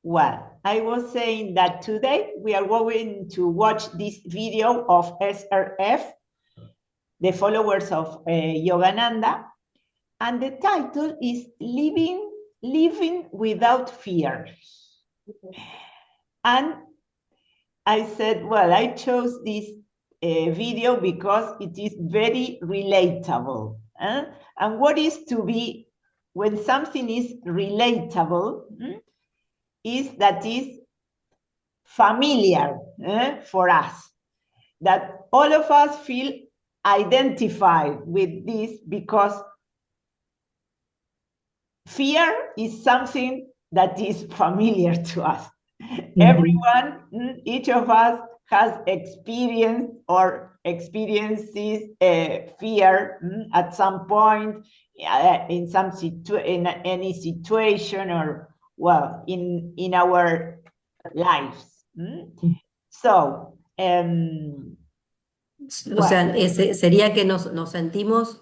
Well, I was saying that today we are going to watch this video of SRF, the followers of Yogananda, and the title is Living Without Fear. And I said, well, I chose this video because it is very relatable. And what is to be, when something is relatable, is that is familiar for us, that all of us feel identified with this, because fear is something that is familiar to us. Everyone, each of us has experienced or experiences fear at some point, in some in any situation, or well, in our lives. So, o sea, sería que nos sentimos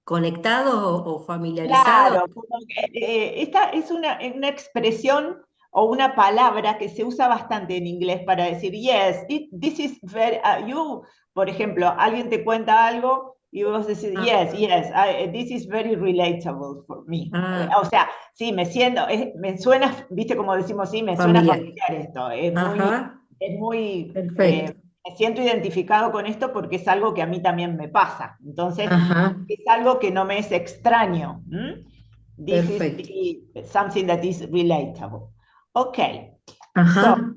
conectados o familiarizados. claro, como que, esta es una expresión o una palabra que se usa bastante en inglés para decir, yes, this is very, por ejemplo, alguien te cuenta algo y vos decís, yes, this is very relatable for me. O sea, sí, me suena, viste como decimos, sí, me suena familiar esto. Es muy perfecto. Me siento identificado con esto porque es algo que a mí también me pasa. Entonces, es algo que no me es extraño. This is something that is relatable. Okay. So,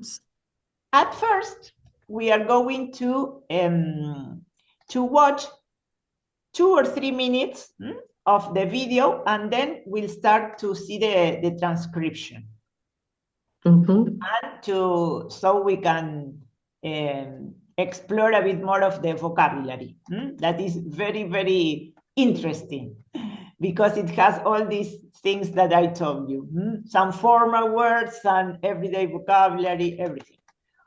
at first, we are going to watch 2 or 3 minutes of the video, and then we'll start to see the transcription. And so we can explore a bit more of the vocabulary. That is very, very interesting, because it has all these things that I told you. Some formal words, some everyday vocabulary, everything.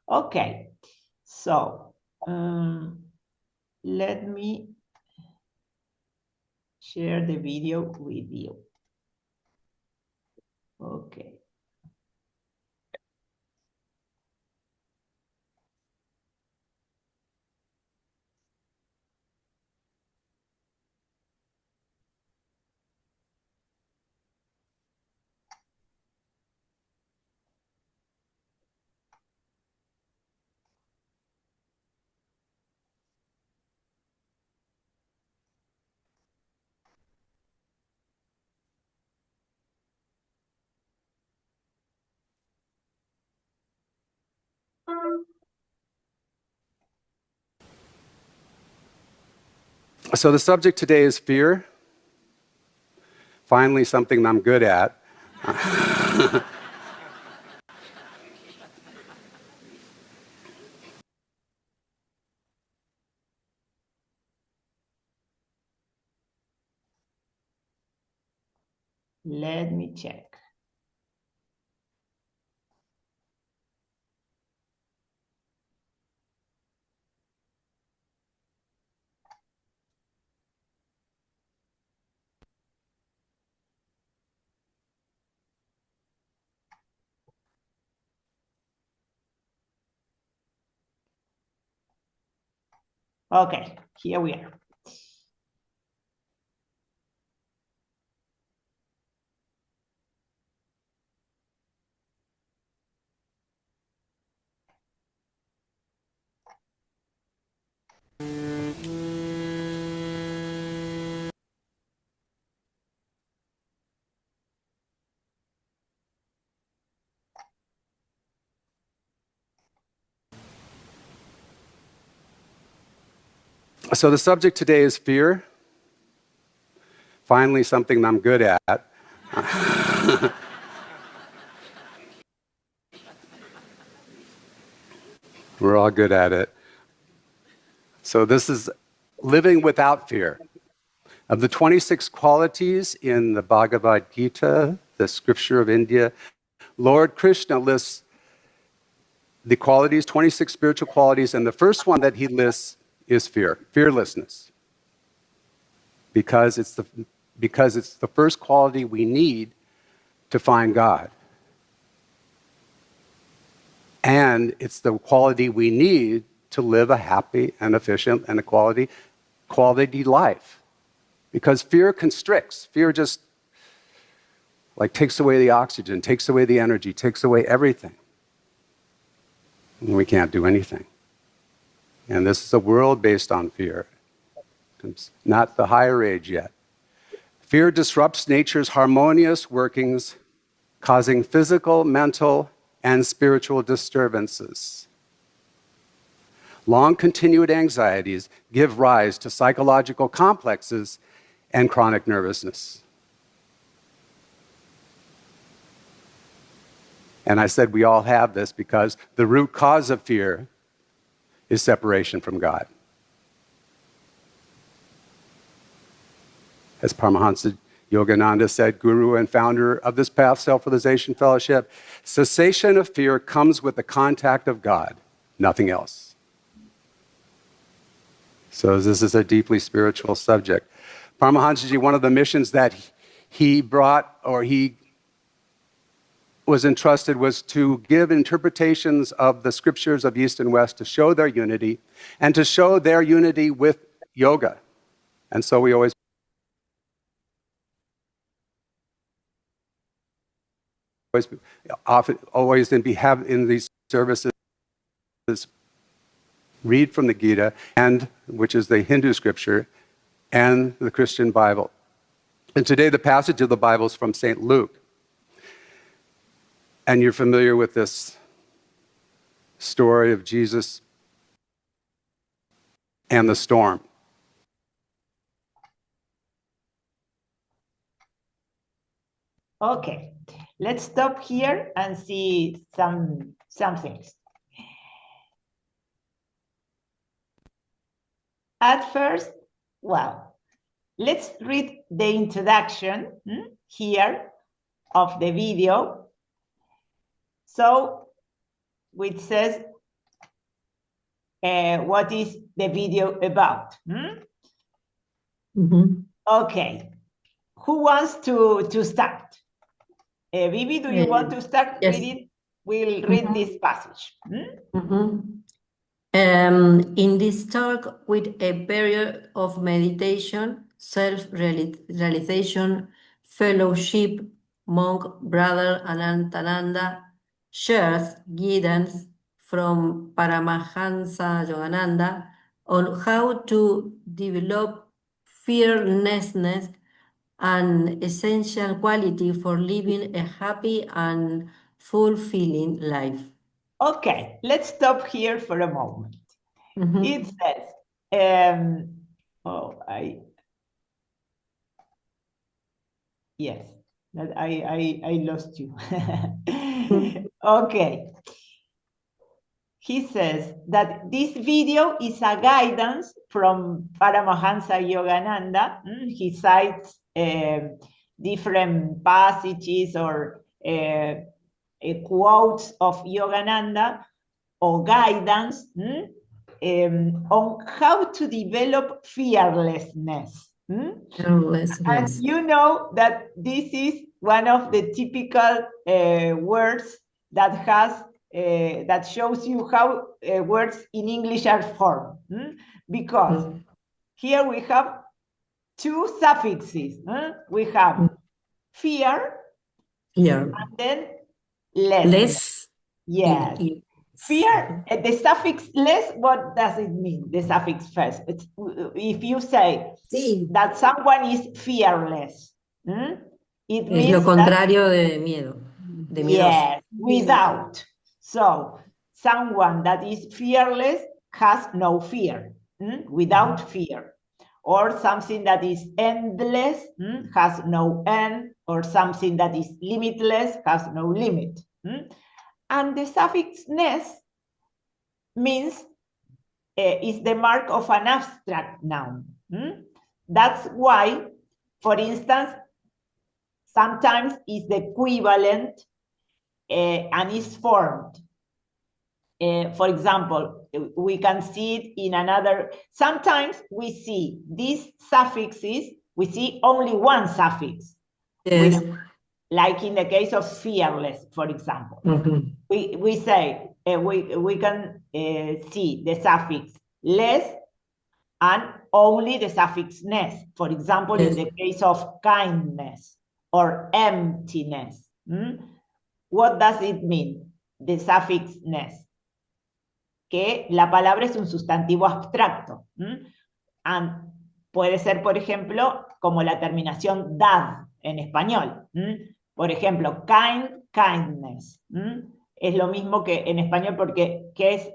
Okay, so let me share the video with you. Okay. So the subject today is fear. Finally, something I'm good at. Let me check. Okay, here we are. So the subject today is fear. Finally, something I'm good at. We're all good at it. So this is living without fear. Of the 26 qualities in the Bhagavad Gita, the scripture of India, Lord Krishna lists the qualities, 26 spiritual qualities, and the first one that he lists is fear, fearlessness. Because it's because it's the first quality we need to find God. And it's the quality we need to live a happy and efficient and a quality life. Because fear constricts. Fear just like takes away the oxygen, takes away the energy, takes away everything. And we can't do anything. And this is a world based on fear. It's not the higher age yet. Fear disrupts nature's harmonious workings, causing physical, mental, and spiritual disturbances. Long continued anxieties give rise to psychological complexes and chronic nervousness. And I said we all have this because the root cause of fear is separation from God. As Paramahansa Yogananda said, guru and founder of this path, Self-Realization Fellowship, cessation of fear comes with the contact of God, nothing else. So this is a deeply spiritual subject. Paramahansaji, one of the missions that he brought, or he was entrusted, was to give interpretations of the scriptures of East and West to show their unity, and to show their unity with yoga. And so we always have in these services read from the Gita, and which is the Hindu scripture, and the Christian Bible. And today the passage of the Bible is from St. Luke. And you're familiar with this story of Jesus and the storm. Okay, let's stop here and see some things. At first, well, let's read the introduction here of the video. So, which says, what is the video about? Okay, who wants to start? Vivi, do you want to start? Yes. We'll read this passage. In this talk, with a period of meditation, self-realization, fellowship, monk brother Anantananda shares guidance from Paramahansa Yogananda on how to develop fearlessness, an essential quality for living a happy and fulfilling life. Okay, let's stop here for a moment. It says, yes, that I lost you. Okay. He says that this video is a guidance from Paramahansa Yogananda. He cites different passages or quotes of Yogananda or guidance on how to develop fearlessness. And you know that this is one of the typical words that has that shows you how words in English are formed. Because here we have two suffixes. We have fear and then less. Yes. Fear, the suffix less, what does it mean? The suffix first. If you say that someone is fearless, it means lo contrario de miedo. De yes, without. So someone that is fearless has no fear, without fear. Or something that is endless has no end, or something that is limitless has no limit. And the suffix ness means is the mark of an abstract noun. That's why, for instance, sometimes is the equivalent and is formed. For example, we can see it in another, sometimes we see these suffixes we see only one suffix. Yes. Like in the case of fearless, for example. We say, we can see the suffix less and only the suffix ness. For example, in the case of kindness or emptiness. What does it mean, the suffix ness? Que la palabra es un sustantivo abstracto. And puede ser, por ejemplo, como la terminación dad en español. Por ejemplo, kind, kindness. Es lo mismo que en español porque ¿qué es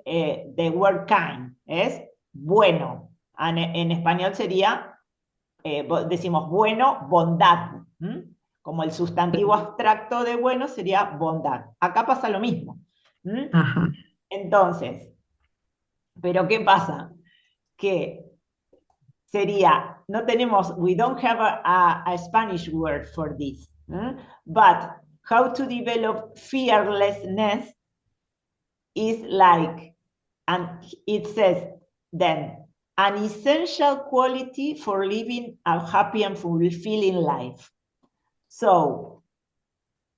the word kind? Es bueno. En español sería, decimos bueno, bondad. Como el sustantivo abstracto de bueno sería bondad. Acá pasa lo mismo. Entonces, ¿pero qué pasa? Que sería, no tenemos, we don't have a Spanish word for this, but how to develop fearlessness is like, and it says then, an essential quality for living a happy and fulfilling life. So,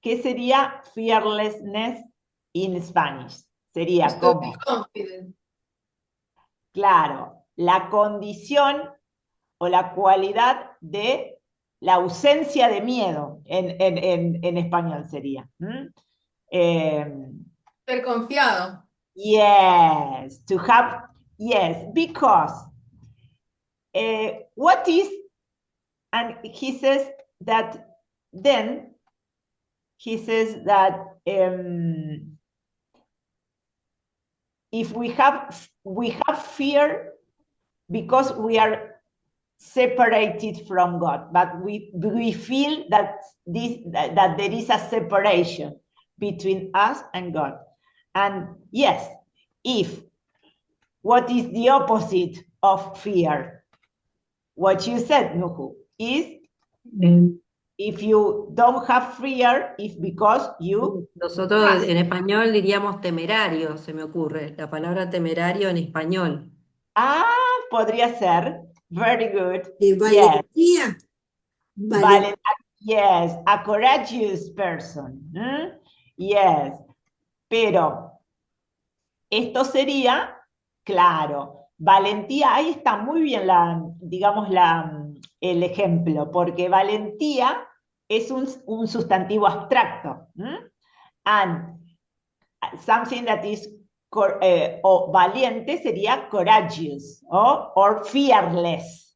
¿qué sería fearlessness in Spanish? Sería como, claro, la condición o la cualidad de la ausencia de miedo, en español sería. Ser confiado. Yes, to have, yes, because what is, and he says that then, he says that if we have fear because we are separated from God, but we feel that there is a separation between us and God. And yes, what is the opposite of fear? What you said, Nuhu, is if you don't have fear, it's because you... Nosotros en español diríamos temerario, se me ocurre, la palabra temerario en español. Podría ser. Very good. Valentía. Yes. Yes, a courageous person. Yes. Pero esto sería, claro, valentía, ahí está muy bien el ejemplo, porque valentía es un sustantivo abstracto. And something that is o valiente sería courageous or fearless.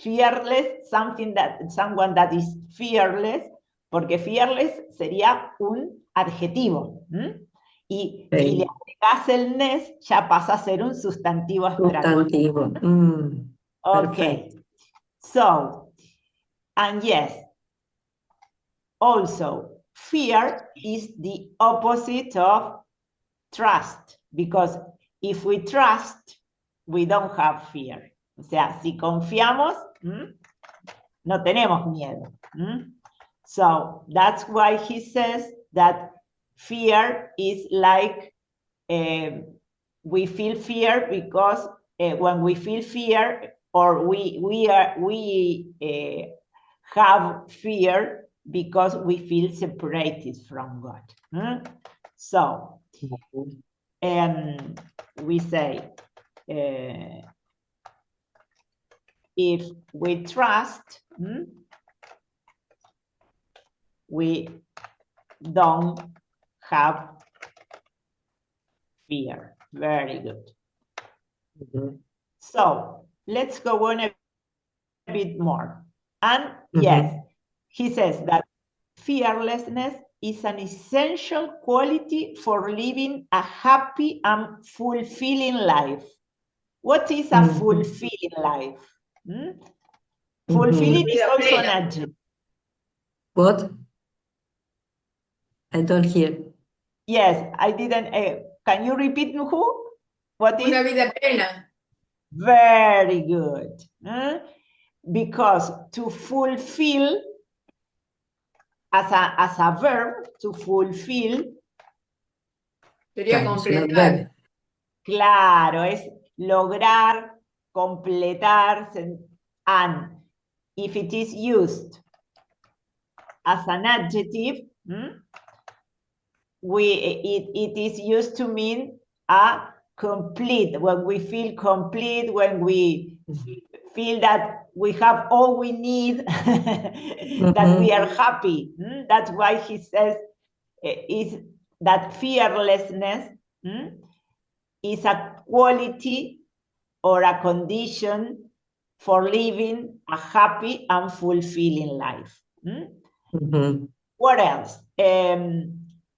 Fearless, someone that is fearless, porque fearless sería un adjetivo. Y si le agregas el ness, ya pasa a ser un sustantivo abstracto. Okay. So, and yes, also, fear is the opposite of trust, because if we trust, we don't have fear. O sea, si confiamos, no tenemos miedo. So that's why he says that fear is like, we feel fear because when we feel fear, or we have fear because we feel separated from God. So, we say, if we trust, we don't have fear. Very good. So let's go on a bit more. And yes, he says that fearlessness is an essential quality for living a happy and fulfilling life. What is a fulfilling life? Fulfilling is also an adjective. What? I don't hear. Yes, I didn't. Can you repeat, Nuhu? What is? Una vida plena. Very good. Because to fulfill, as a verb, to fulfill, sería completar. Claro, es lograr, completar, and if it is used as an adjective, it is used to mean a complete, when we feel complete, when we feel that we have all we need, that we are happy. That's why he says is that fearlessness is a quality or a condition for living a happy and fulfilling life. What else?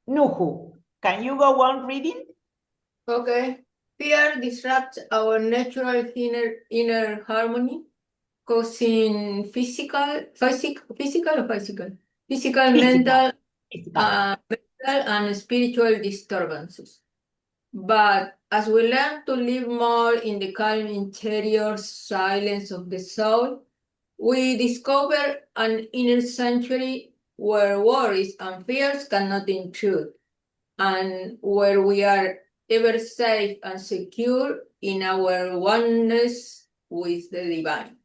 Nuhu, can you go on reading? Okay. Fear disrupts our natural inner harmony, causing physical, mental and spiritual disturbances. But as we learn to live more in the calm interior silence of the soul, we discover an inner sanctuary where worries and fears cannot intrude, and where we are ever safe and secure in our oneness with the divine.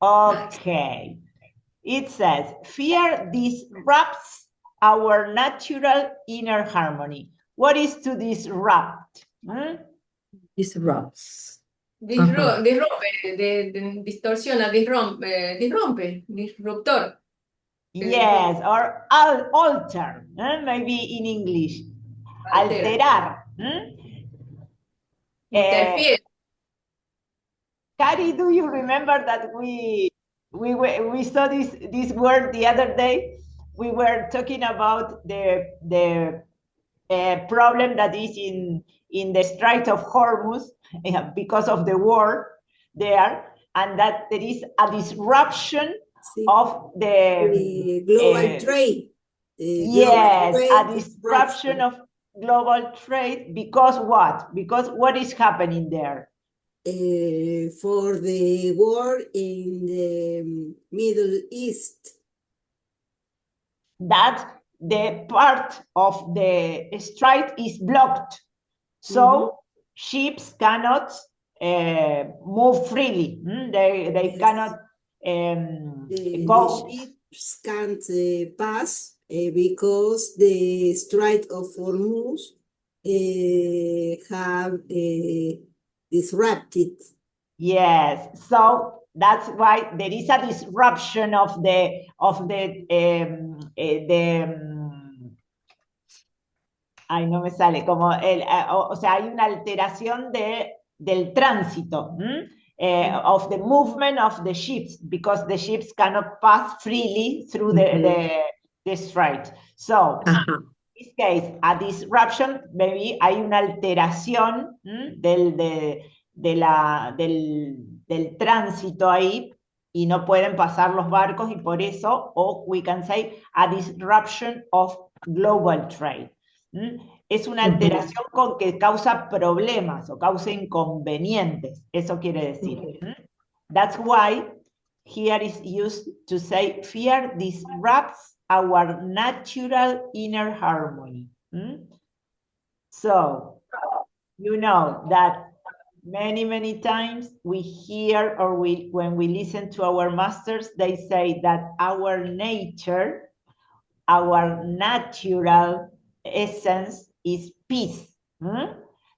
Okay. It says, fear disrupts our natural inner harmony. What is to disrupt? Disrupts. Disrumpe, distorsiona, disruptor. Yes, or alter, maybe in English. Alterar. Interfiere. Cari, do you remember that we saw this word the other day? We were talking about the problem that is in the Strait of Hormuz because of the war there, and that there is a disruption of the global trade. Yes, a disruption of global trade because what? Because what is happening there? For the war in the Middle East. That the part of the strait is blocked, so ships cannot move freely. They cannot go. The ships can't pass because the Strait of Hormuz have disrupted. Yes, so that's why there is a disruption of the ay, no me sale, como o sea, hay una alteración del tránsito, of the movement of the ships, because the ships cannot pass freely through the strait. So, in this case, a disruption, maybe hay una alteración del tránsito ahí, y no pueden pasar los barcos, y por eso, o we can say, a disruption of global trade. Es una alteración con que causa problemas o causa inconvenientes, eso quiere decir. That's why here is used to say fear disrupts our natural inner harmony. So, you know that many times we hear or when we listen to our masters, they say that our nature, our natural essence is peace.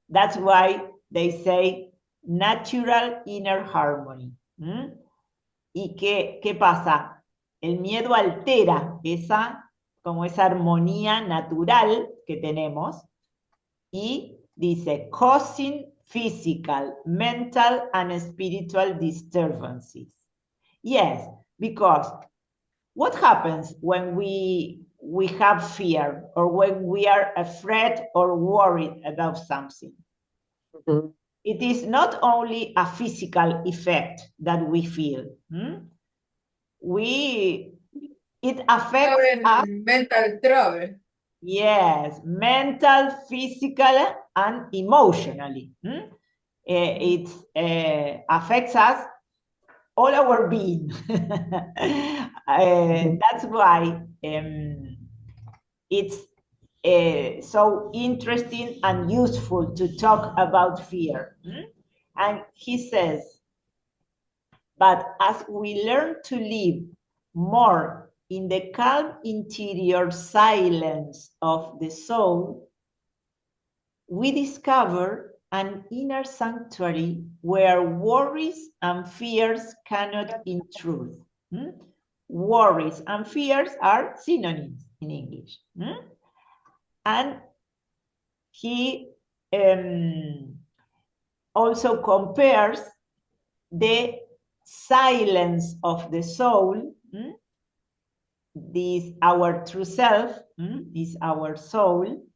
That's why they say natural inner harmony. ¿Y qué pasa? El miedo altera como esa armonía natural que tenemos, y dice causing physical, mental, and spiritual disturbances. Yes, because what happens when we have fear or when we are afraid or worried about something? It is not only a physical effect that we feel. It affects us. Mental trouble. Yes, mental, physical, and emotionally. It affects us, all our being. That's why it's so interesting and useful to talk about fear. And he says, But as we learn to live more in the calm interior silence of the soul, we discover an inner sanctuary where worries and fears cannot intrude. Worries and fears are synonyms in English. And he also compares the silence of the soul, this our true self, is our soul,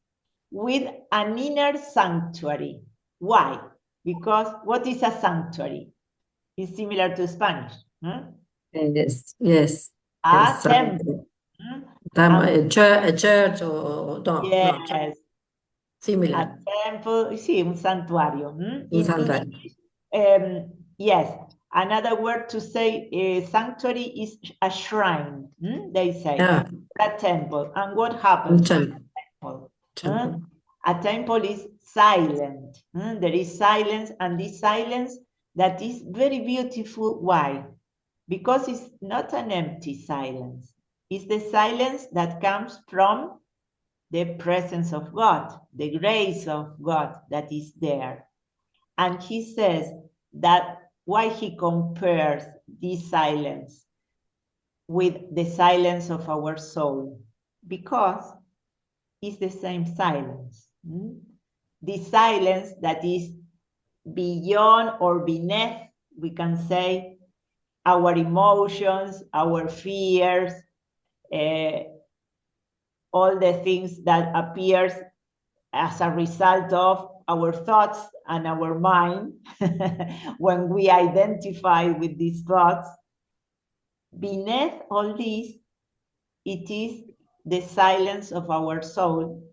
with an inner sanctuary. Why? Because what is a sanctuary? It's similar to Spanish. Yes. A temple. A church or no, yes. No, similar. A temple, sí, un santuario. Un santuario. Yes. Another word to say sanctuary is a shrine. They say a temple. And what happens in a temple? A temple is silent. There is silence, and this silence that is very beautiful. Why? Because it's not an empty silence. It's the silence that comes from the presence of God, the grace of God that is there. And he says that why he compares this silence with the silence of our soul, because it's the same silence. The silence that is beyond or beneath, we can say, our emotions, our fears, all the things that appears as a result of our thoughts and our mind. When we identify with these thoughts, beneath all this, it is the silence of our soul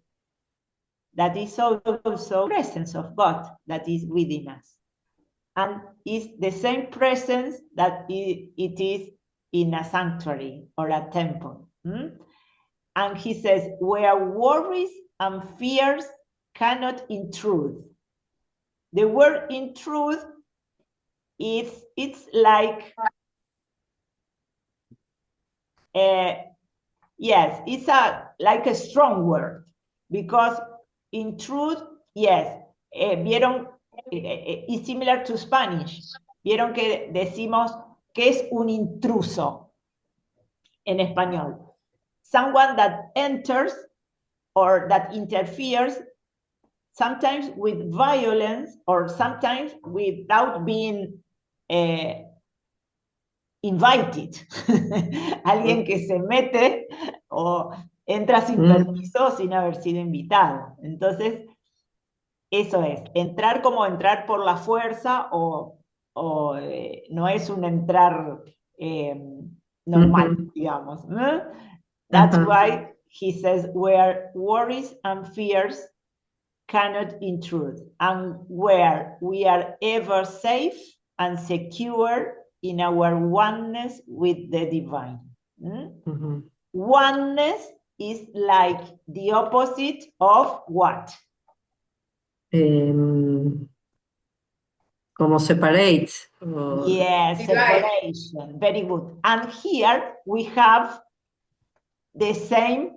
that is also the presence of God that is within us. And is the same presence that it is in a sanctuary or a temple. And he says, where worries and fears cannot intrude. The word intrude it's like, yes, it's like a strong word, because intrude, yes, vieron, it's similar to Spanish. Vieron que decimos que es un intruso en español. Someone that enters or that interferes, sometimes with violence or sometimes without being invited. Alguien que se mete o entra sin permiso, sin haber sido invitado. Entonces, eso es, entrar como entrar por la fuerza o no es un entrar normal, digamos. That's why he says, where worries and fears cannot intrude, and where we are ever safe and secure in our oneness with the divine. Oneness is like the opposite of what? Como separate. Yes, separation. Very good. And here we have the same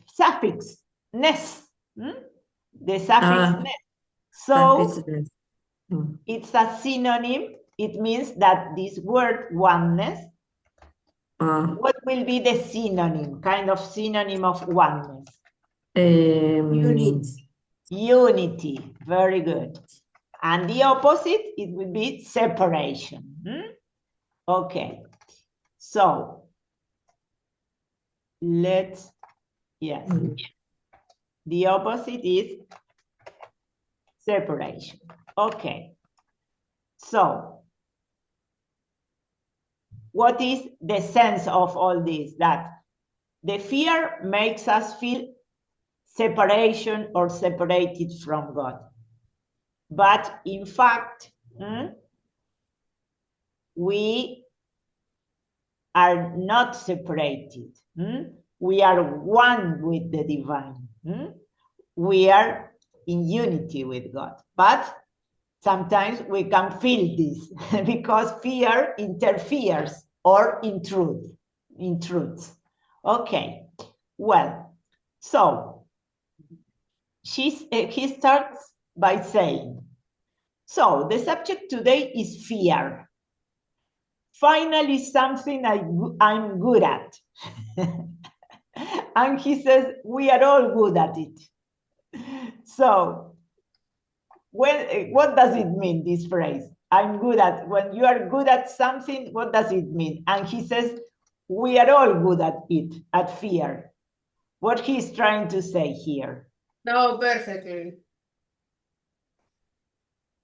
suffix, ness. The suffix ness. So it's a synonym. It means that this word oneness, what will be the synonym, kind of synonym of oneness? Unity. Unity, very good. And the opposite, it would be separation. Okay, so let's, yes. The opposite is separation. Okay, so what is the sense of all this? That the fear makes us feel separation or separated from God. But in fact, we are not separated. We are one with the divine. We are in unity with God. But sometimes we can feel this because fear interferes or intrudes. Okay, well, so he starts by saying, so the subject today is fear. Finally, something I'm good at. And he says, we are all good at it. So, what does it mean, this phrase? I'm good at, when you are good at something, what does it mean? And he says, we are all good at it, at fear. What he's trying to say here. No, perfectly.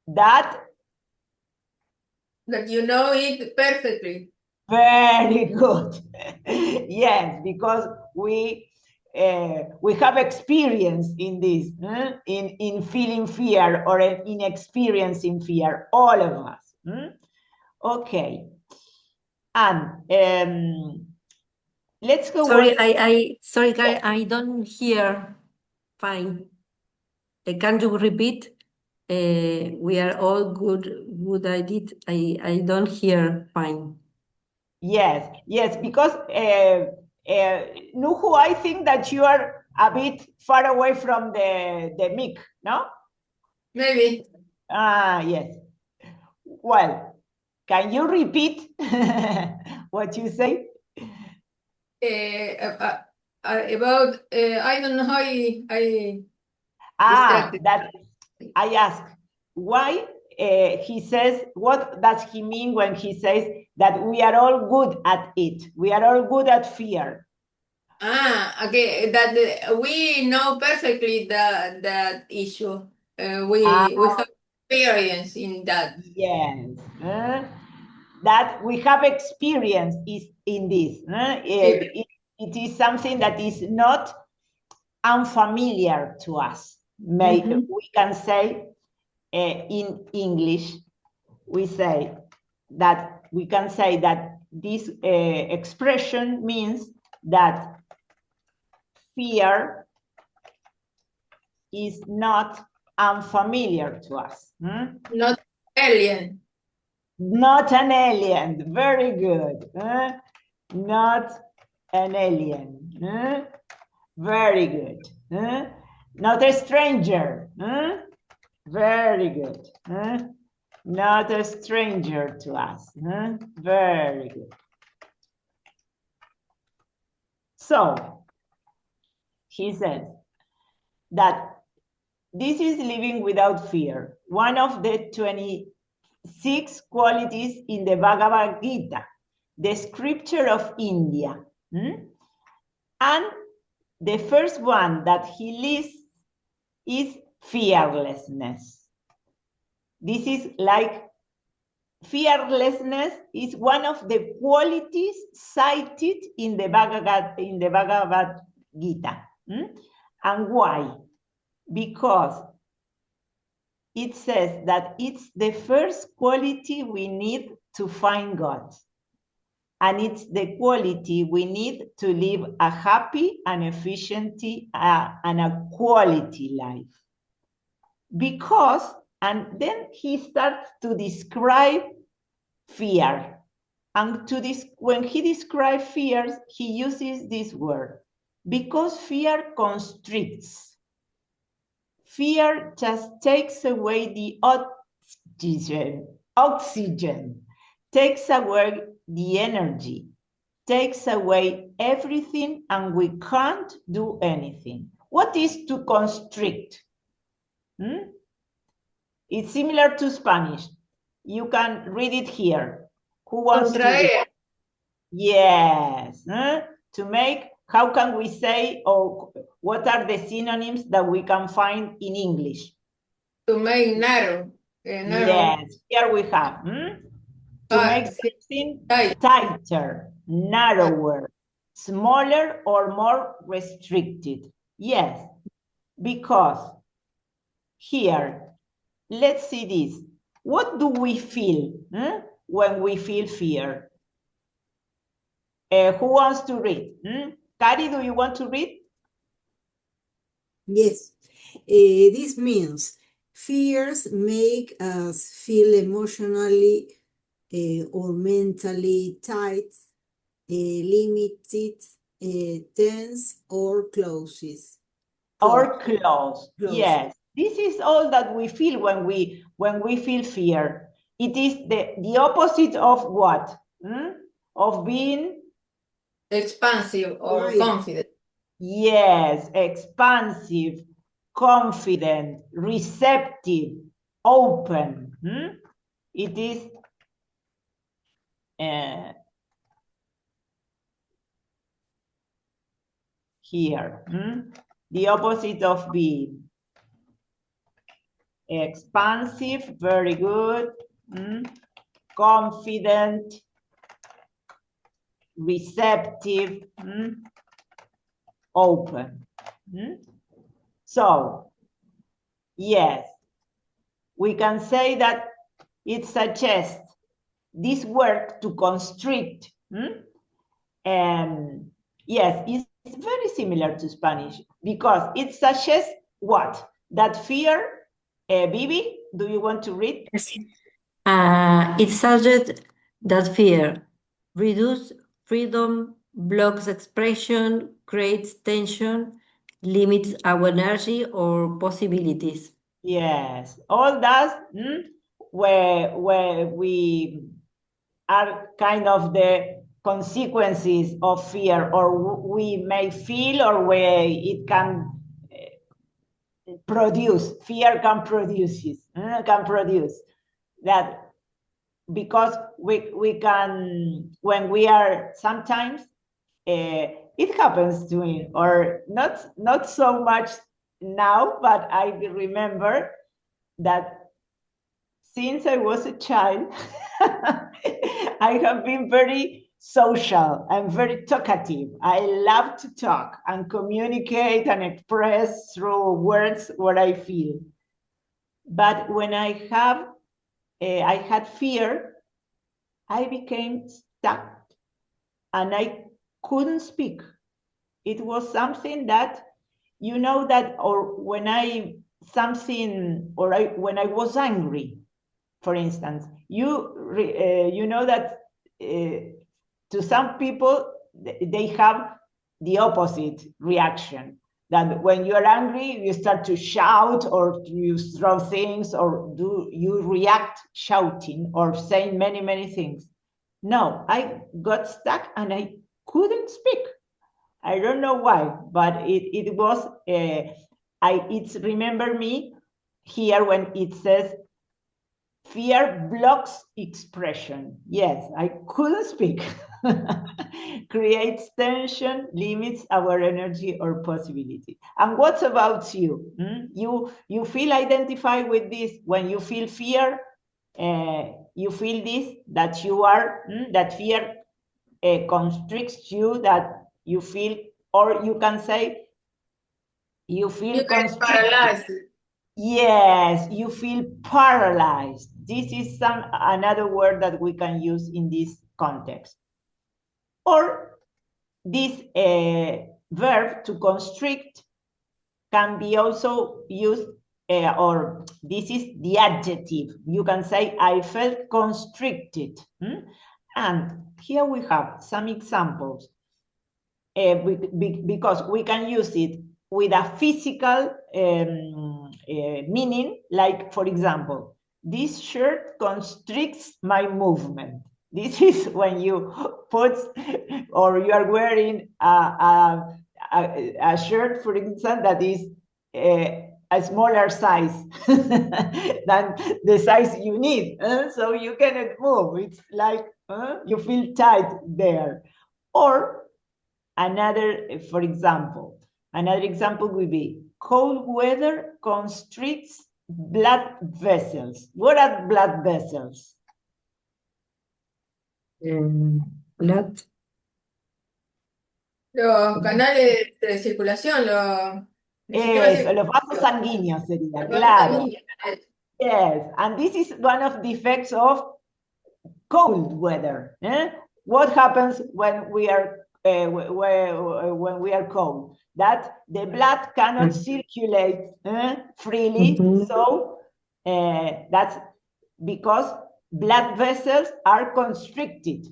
That you know it perfectly. Very good. Yes, because we have experience in this, in feeling fear or in experiencing fear, all of us. Okay. And let's go. Sorry, Karen, I don't hear fine. Can you repeat? We are all good at it. I don't hear fine. Yes, because Nuhu, I think that you are a bit far away from the mic, no? Maybe. Yes. Well, can you repeat what you say? About I don't know how I distracted. That I ask why he says, what does he mean when he says that we are all good at it? We are all good at fear. Okay. That we know perfectly that issue. We have experience in that. Yes. That we have experience in this. It is something that is not unfamiliar to us. We can say in English, we can say that this expression means that fear is not unfamiliar to us. Not alien. Not an alien. Very good. Not an alien. Very good. Not a stranger. Very good. Not a stranger to us. Very good. So, he says that this is living without fear, one of the 26 qualities in the Bhagavad Gita, the scripture of India. And the first one that he lists is fearlessness. This is like fearlessness is one of the qualities cited in the Bhagavad Gita. And why? Because it says that it's the first quality we need to find God. And it's the quality we need to live a happy and efficient and a quality life. Because, and then he starts to describe fear. And when he describes fears, he uses this word. Because fear constricts. Fear just takes away the oxygen, takes away the energy, takes away everything, and we can't do anything. What is to constrict? It's similar to Spanish. You can read it here. Who wants to read it? Yes. To make, how can we say, or what are the synonyms that we can find in English? To make narrow. Yes, here we have. To make something tighter, narrower, smaller, or more restricted. Yes, because here, let's see this. What do we feel when we feel fear? Who wants to read? Cari, do you want to read? Yes. This means Fears make us feel emotionally or mentally tight, limited, tense, or closed. Or close. Yes. This is all that we feel when we feel fear. It is the opposite of what? Of being expansive or confident. Yes, expansive, confident, receptive, open. It is here. The opposite of being. Expansive, very good. Confident, receptive, open. So, yes, we can say that it suggests this word to constrict. And yes, it's very similar to Spanish because it suggests what? That fear. Bibi, do you want to read? Yes. It suggests that fear reduces freedom, blocks expression, creates tension, limits our energy or possibilities. Yes, all that where we are kind of the consequences of fear, or we may feel, or where it can produce. Fear can produce that, because we can, when we are sometimes it happens to me, or not so much now, but I remember that since I was a child, I have been very social and very talkative. I love to talk and communicate and express through words what I feel. But when I had fear, I became stuck and I couldn't speak. It was something that, that, or when I was angry, for instance, you know that to some people, they have the opposite reaction. That when you're angry, you start to shout, or you throw things, or you react shouting or saying many, many things. No, I got stuck and I couldn't speak. I don't know why, but it was, it's remember me here when it says, fear blocks expression. Yes, I couldn't speak. Creates tension, limits our energy or possibility. And what about you? You feel identified with this when you feel fear? You feel this, that you are, that fear constricts you, that you feel, or you can say, you feel paralyzed. Yes, you feel paralyzed. This is another word that we can use in this context. Or this verb to constrict can be also used, or this is the adjective. You can say, I felt constricted. And here we have some examples, because we can use it with a physical meaning, like, for example, this shirt constricts my movement. This is when you put, or you are wearing a shirt, for instance, that is a smaller size than the size you need. So you cannot move. It's like you feel tight there. Or another, for example, another example would be, cold weather constricts blood vessels. What are blood vessels? Blood. Los canales de circulación, Eso, los vasos sanguíneos sería, claro. Yes, and this is one of the effects of cold weather. What happens when we are cold? That the blood cannot circulate freely, so That's because blood vessels are constricted.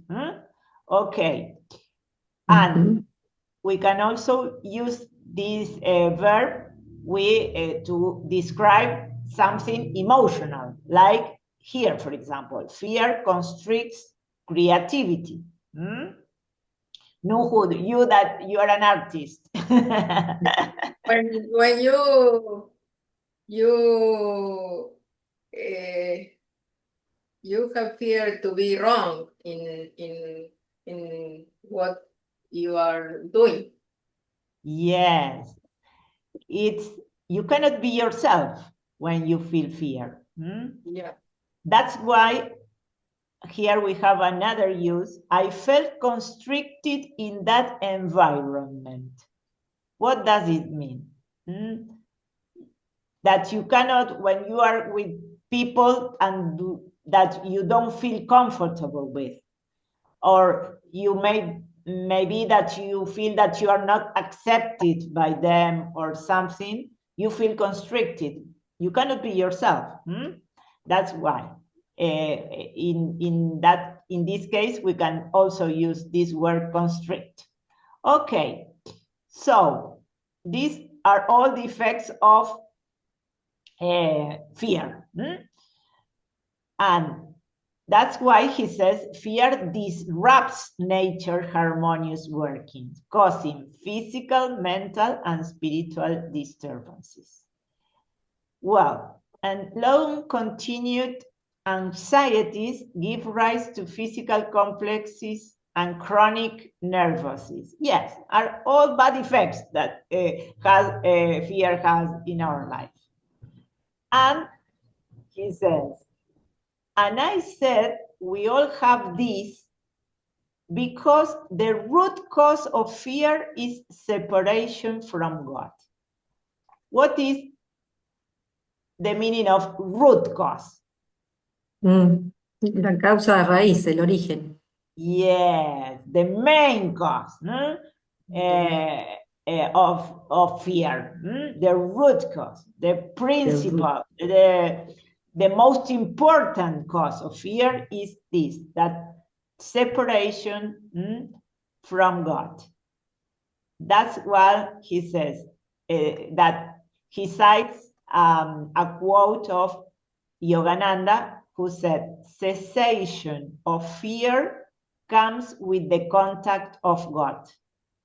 Okay. And we can also use this verb to describe something emotional, like here, for example, fear constricts creativity. Nuhud, you are an artist. when you have fear to be wrong in what you are doing. Yes, you cannot be yourself when you feel fear. Yeah. That's why here we have another use. I felt constricted in that environment. What does it mean? That you cannot, when you are with people and that you don't feel comfortable with, or you maybe that you feel that you are not accepted by them or something, you feel constricted. You cannot be yourself. That's why. In this case, we can also use this word constrict. Okay, so these are all the effects of fear. And that's why he says fear disrupts nature's harmonious working, causing physical, mental, and spiritual disturbances. Well, and long continued anxieties give rise to physical complexes and chronic nervousness. Yes, are all bad effects that fear has in our life. And he says, and I said, we all have this because the root cause of fear is separation from God. What is the meaning of root cause? La causa raíz, el origen. Yes, the main cause of fear, the root cause, the principle, the most important cause of fear is this, that separation from God. That's what he says, that he cites a quote of Yogananda, who said, cessation of fear comes with the contact of God,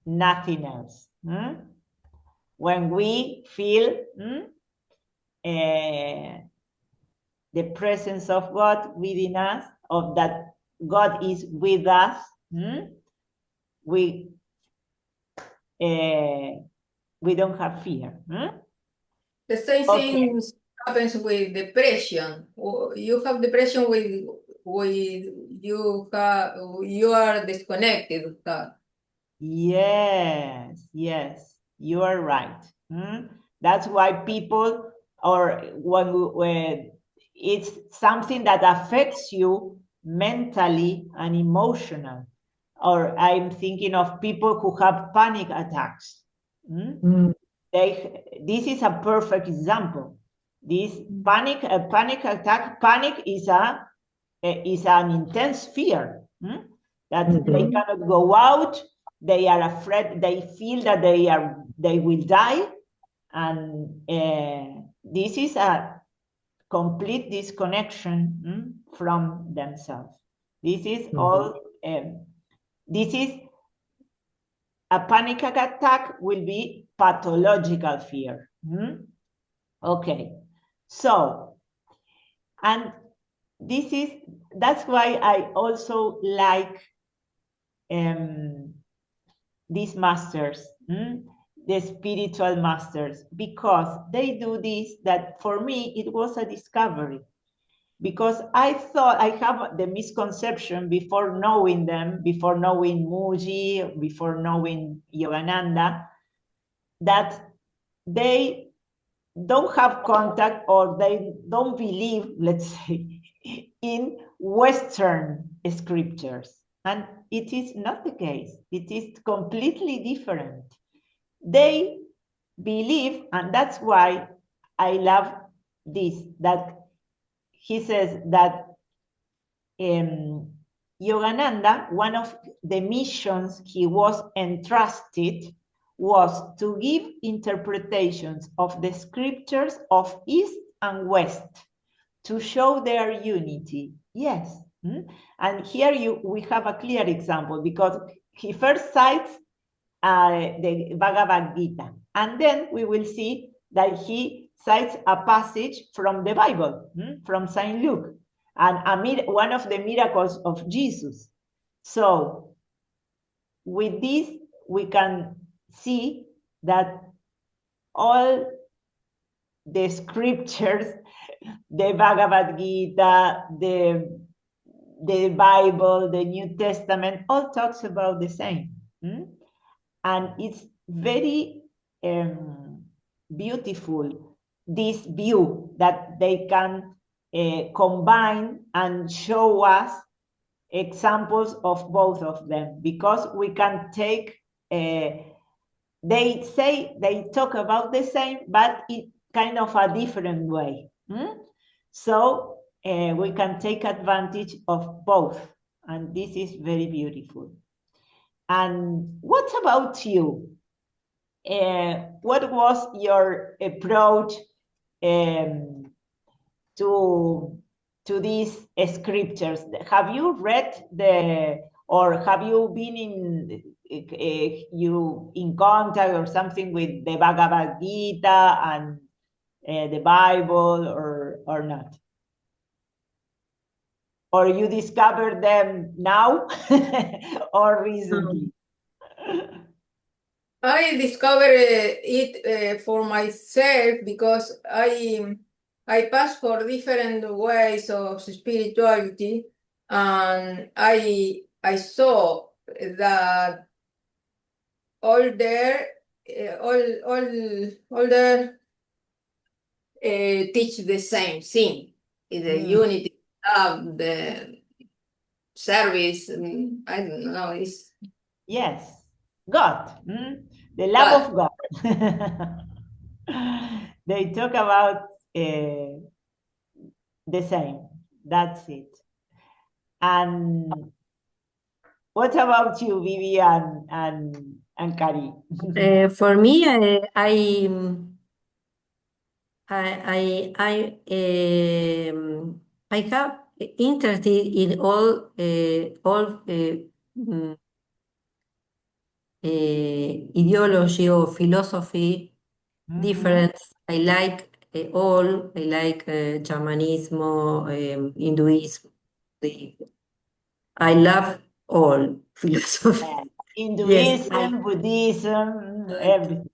nothing else. When we feel the presence of God within us, of that God is with us, we don't have fear. The same thing happens with depression. You have depression with you are disconnected with God. Yes, you are right. That's why people, or when it's something that affects you mentally and emotional, or I'm thinking of people who have panic attacks. This is a perfect example. This panic attack. Panic is an intense fear that they cannot go out. They are afraid. They feel that they will die, and this is a complete disconnection from themselves. This is all. This is a panic attack will be pathological fear. Okay, so, and that's why I also like these masters, the spiritual masters, because they do this, that for me, it was a discovery. Because I thought I have the misconception before knowing them, before knowing Muji, before knowing Yogananda, that they don't have contact or they don't believe, let's say, in Western scriptures. And it is not the case. It is completely different. They believe, and that's why I love this, that he says that Yogananda, one of the missions he was entrusted was to give interpretations of the scriptures of East and West to show their unity. Yes. And here we have a clear example, because he first cites the Bhagavad Gita, and then we will see that he cites a passage from the Bible, from St. Luke, and one of the miracles of Jesus. So with this, we can see that all the scriptures, the Bhagavad Gita, the Bible, the New Testament, all talks about the same. And it's very beautiful, this view that they can combine and show us examples of both of them, because we can take, they talk about the same, but in kind of a different way. So we can take advantage of both, and this is very beautiful. And what about you? What was your approach to these scriptures? Have you read or have you been in contact or something with the Bhagavad Gita and the Bible, or not? Or you discovered them now or recently? I discovered it for myself, because I pass for different ways of spirituality, and I saw that all there teach the same thing, the unity, love, the service. I don't know. Yes, God, the love of God. They talk about the same. That's it. And what about you, Vivian and Cari? For me, I have interested in all ideology or philosophy different. I like all. I like Shamanism, Hinduism. I love all philosophy. Hinduism, Buddhism, everything.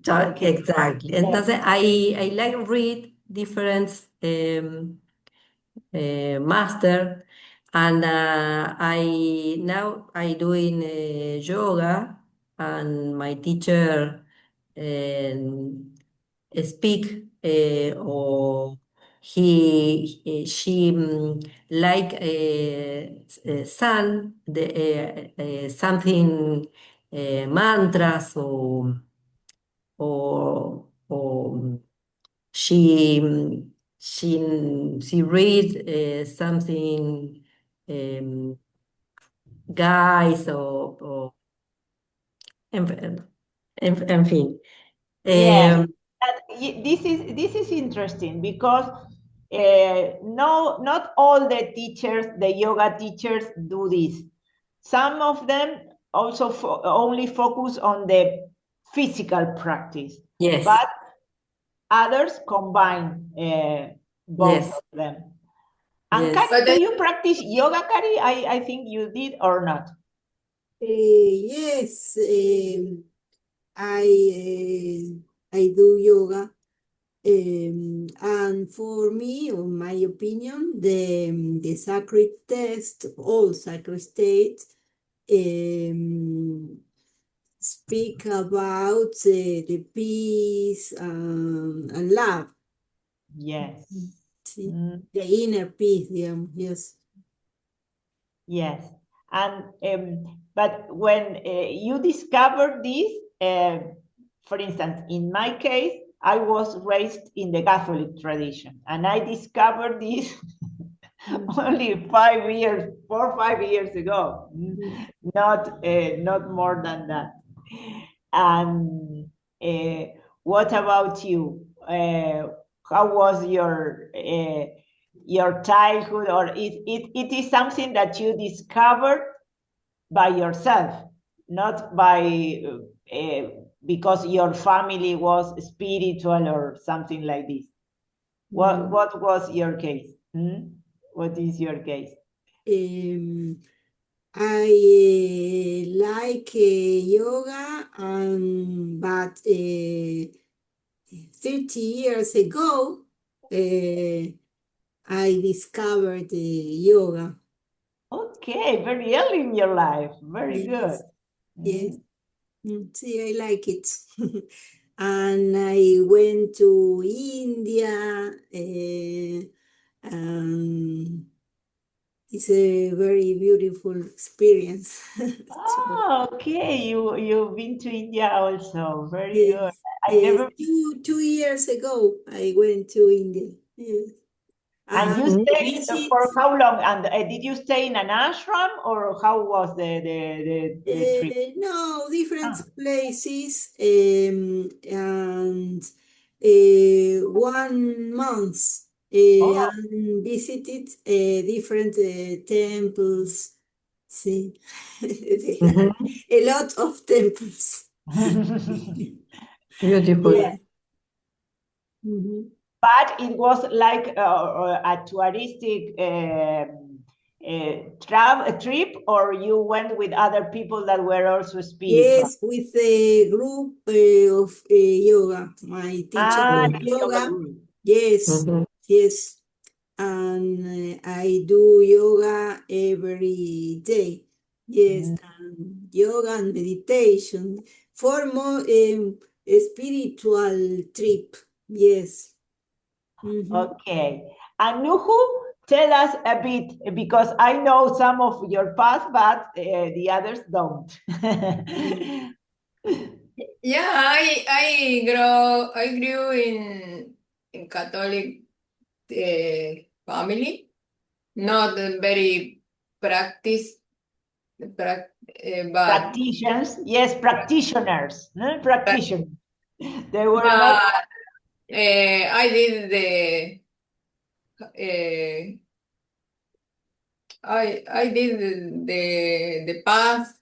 Okay. Exactly. Entonces, I like read different master, and I doing yoga, and my teacher speak or she like something mantras or she read something guys or en fin. Yes, this is interesting, because no, not all the teachers, the yoga teachers, do this. Some of them also only focus on the physical practice. Yes. But others combine both of them. And Cari, do you practice yoga, Cari? I think you did, or not? Yes, I do yoga, and for me, in my opinion, the sacred text, all sacred states, speak about the peace and love. Yes. See? The inner peace, yes. Yes. And but when you discover this, for instance, in my case, I was raised in the Catholic tradition, and I discovered this only 4 or 5 years ago, not more than that. And what about you? How was your childhood, or it is something that you discovered by yourself, not by because your family was spiritual or something like this? What was your case? What is your case? I like yoga, but 30 years ago, I discovered yoga. Okay, very early in your life. Very good. Yes. See, I like it. And I went to India. It's a very beautiful experience. Okay, you've been to India also. Very good. I Yes, never. 2 years ago, I went to India. Yes. And you stayed for how long? And did you stay in an ashram, or how was the trip? No, different places, and 1 month, and visited different temples. See, a lot of temples. Beautiful. Yes. But it was like a touristic trip, or you went with other people that were also spiritual? Yes, with a group of yoga. My teacher of yoga. Yes, yes. And I do yoga every day. Yes, and yoga and meditation for more a spiritual trip. Yes. Okay. And Nuhu, tell us a bit, because I know some of your past, but the others don't. Yeah, I grew in Catholic family, not very practice, but Practitioners, yes, practitioners, no? Practitioners. They were but not. I did uh, I did the path,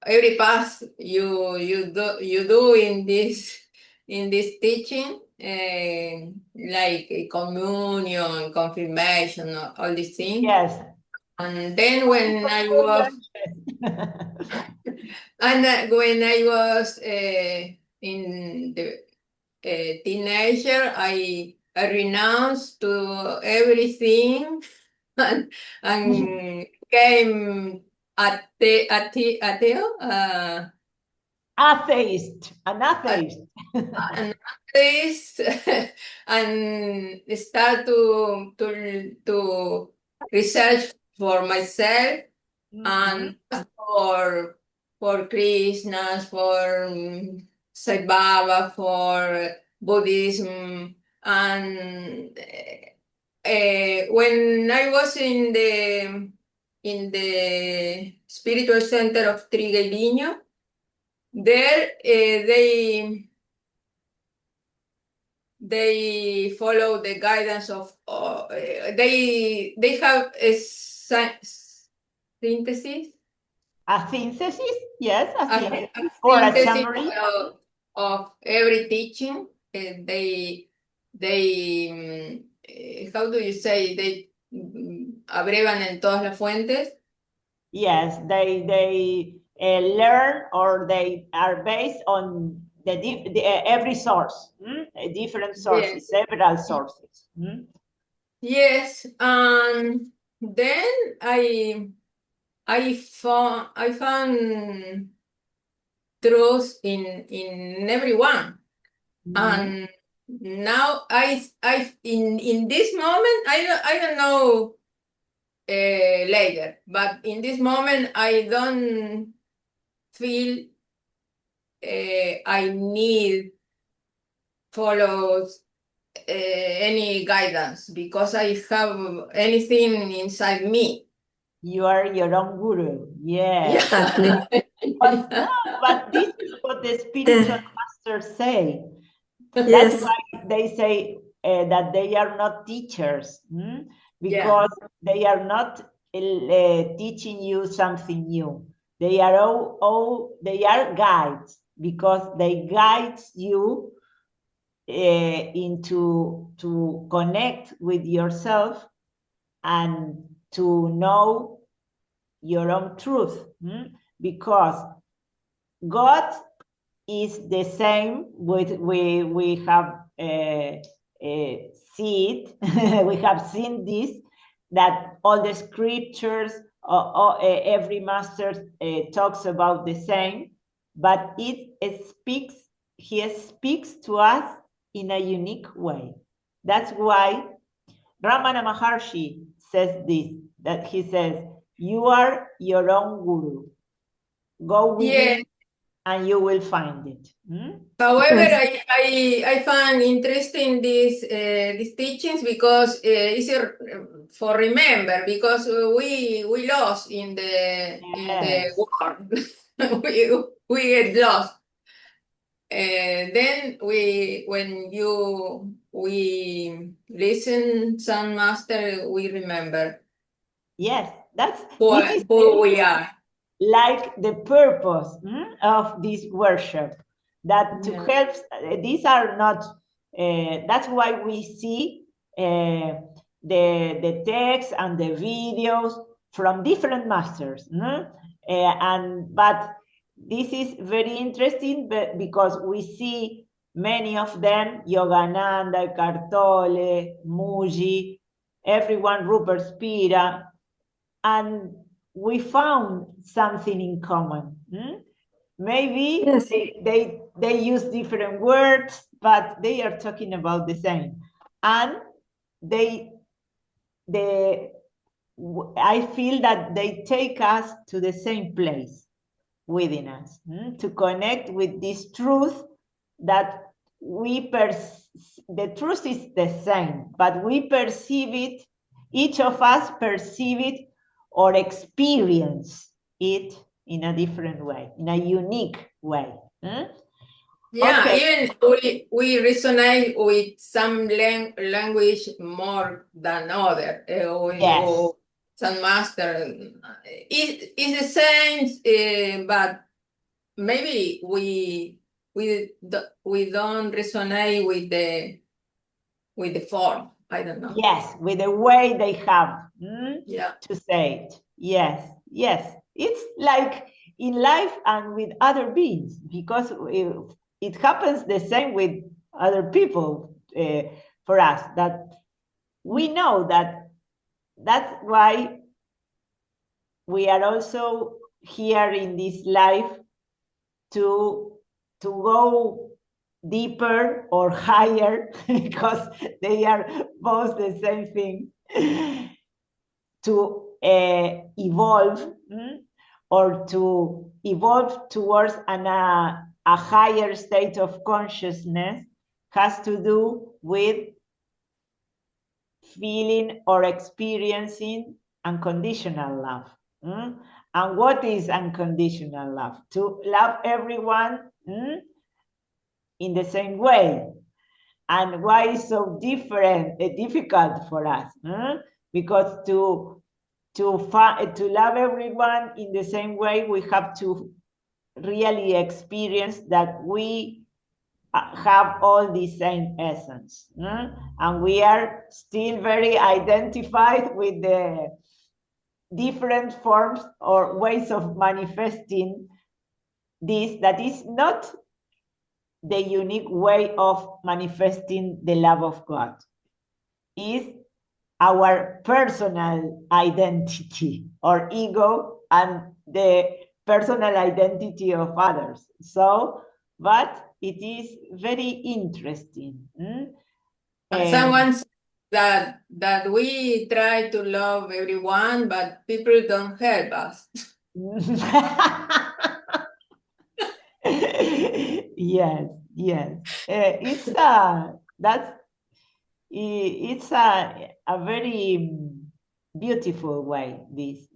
every path you do in this teaching, like communion, confirmation, all these things. Yes. And then when I was in the teenager, I renounced to everything and became ateo, Atheist, an atheist. an atheist, and start to research for myself and for Krishna, for Sai Baba, for Buddhism, and when I was in the spiritual center of Triguelinho, there they follow the guidance of they have a synthesis. A synthesis, yes, a synthesis, A or a synthesis summary. of every teaching. They how do you say, they abrevan en todas las fuentes. Yes, they learn, or they are based on every source, different sources, several sources. Yes, and then I found truth in everyone, and now I in this moment I don't know later, but in this moment I don't feel I need follow any guidance because I have anything inside me. You are your own guru. Yes. Exactly. But no, but this is what the spiritual masters say. That's Yes. why they say that they are not teachers, because Yeah. they are not teaching you something new. They are all they are guides, because they guide you into to connect with yourself and to know your own truth, because God is the same with we have see it we have seen this, that all the scriptures every master talks about the same, but it speaks, he speaks to us in a unique way. That's why Ramana Maharshi says this, that he says, you are your own guru, go within and you will find it. However, Yes. I find interesting these teachings because easier for remember because we lost in the Yes. war. we get lost. Then when we listen some master, we remember Yes, this is who we are. like the purpose of this worship, that to help, these are not, that's why we see the text and the videos from different masters, but this is very interesting because we see many of them, Yogananda, Cartole, Muji, everyone, Rupert Spira, and we found something in common. Maybe Yes. they use different words, but they are talking about the same. And I feel that they take us to the same place within us, to connect with this truth that the truth is the same, but we perceive it, each of us perceive it or experience it in a different way, in a unique way. Yeah, Okay. even we resonate with some language more than other. Yes. Or some master. It's the same, but maybe we don't resonate with the form. I don't know. Yes, with the way they have Yeah. to say it. Yes, yes. It's like in life and with other beings, because it happens the same with other people for us, that we know that that's why we are also here in this life to go deeper or higher, because they are both the same thing, to evolve, or to evolve towards a higher state of consciousness, has to do with feeling or experiencing unconditional love. And what is unconditional love? To love everyone in the same way. And why is so difficult for us? Because to love everyone in the same way, we have to really experience that we have all the same essence, and we are still very identified with the different forms or ways of manifesting this, that is not the unique way of manifesting the love of God. Is our personal identity or ego and the personal identity of others. So, but it is very interesting. Someone said that we try to love everyone, but people don't help us. Yes, Yes, it's a very beautiful way. This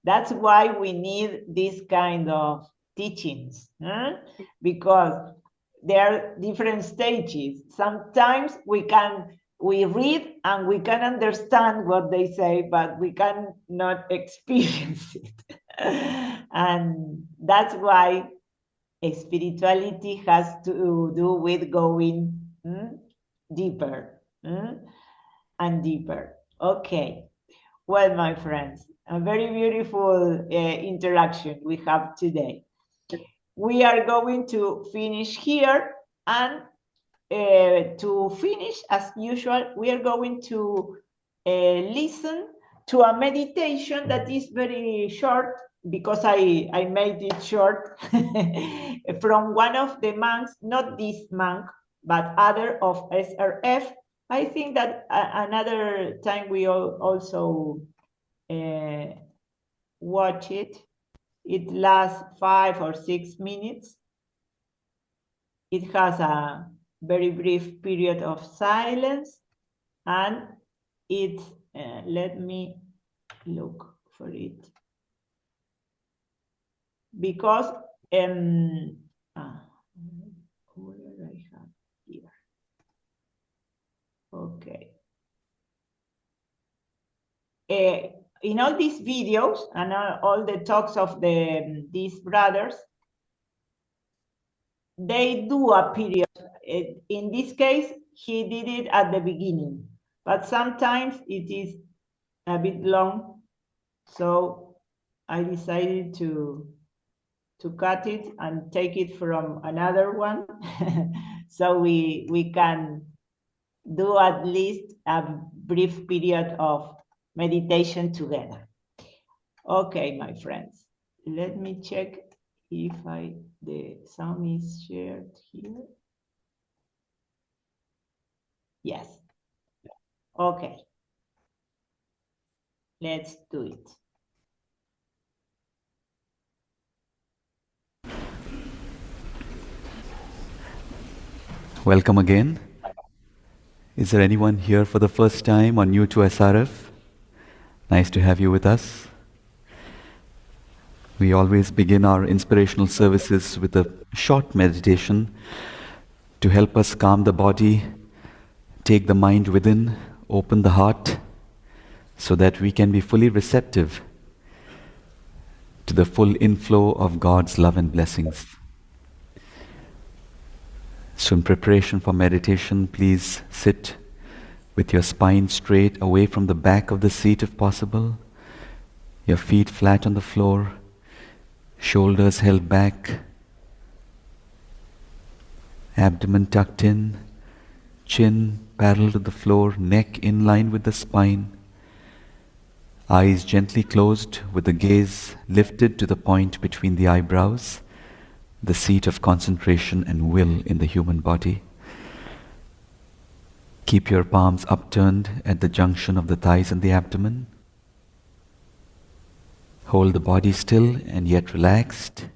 that's why we need this kind of teachings, because there are different stages. Sometimes we read and we can understand what they say, but we cannot experience it, and that's why spirituality has to do with going deeper and deeper. Okay. Well, my friends, a very beautiful interaction we have today. We are going to finish here, and to finish, as usual, we are going to listen to a meditation that is very short, because I made it short, from one of the monks, not this monk, but other of SRF. I think that another time we also watch it. It lasts 5 or 6 minutes. It has a very brief period of silence, and it, let me look for it, because where I have here. Okay. In all these videos and all the talks of these brothers, they do a period. In this case, he did it at the beginning, but sometimes it is a bit long, so I decided to cut it and take it from another one, so we can do at least a brief period of meditation together. Okay, my friends, let me check if the sound is shared here. Yes. Okay. Let's do it. Welcome again. Is there anyone here for the first time or new to SRF? Nice to have you with us. We always begin our inspirational services with a short meditation to help us calm the body, take the mind within, open the heart, so that we can be fully receptive to the full inflow of God's love and blessings. So in preparation for meditation, please sit with your spine straight away from the back of the seat if possible, your feet flat on the floor, shoulders held back, abdomen tucked in, chin parallel to the floor, neck in line with the spine, eyes gently closed with the gaze lifted to the point between the eyebrows, the seat of concentration and will in the human body. Keep your palms upturned at the junction of the thighs and the abdomen. Hold the body still and yet relaxed.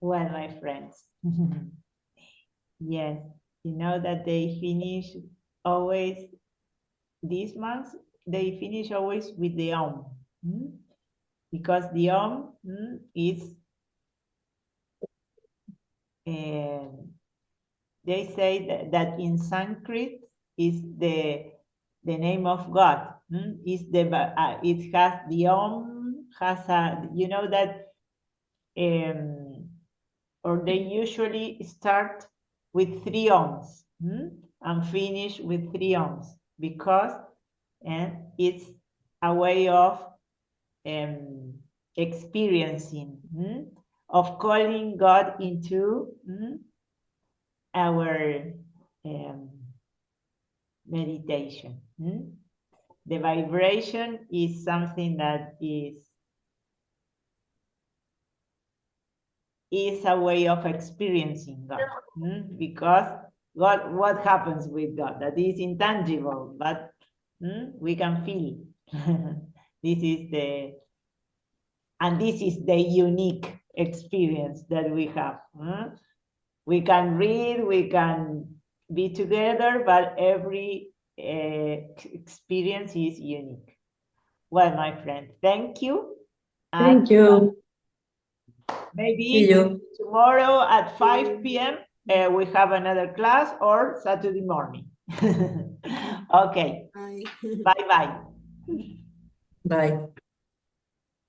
Well, my friends, yes, you know that they finish always, these months, they finish always with the Om. Because the Om is, they say that in Sanskrit is the name of God. Is the it has the Om, has a, you know that, or they usually start with 3 Oms and finish with 3 Oms because it's a way of experiencing, of calling God into our meditation. The vibration is something that is a way of experiencing God, because God, what happens with God? That is intangible, but we can feel. This is the unique experience that we have. We can read, we can be together, but every experience is unique. Well, my friend, thank you. Thank you. Maybe See you. tomorrow at 5 p.m. We have another class, or Saturday morning. Okay. Bye. Bye-bye. Bye.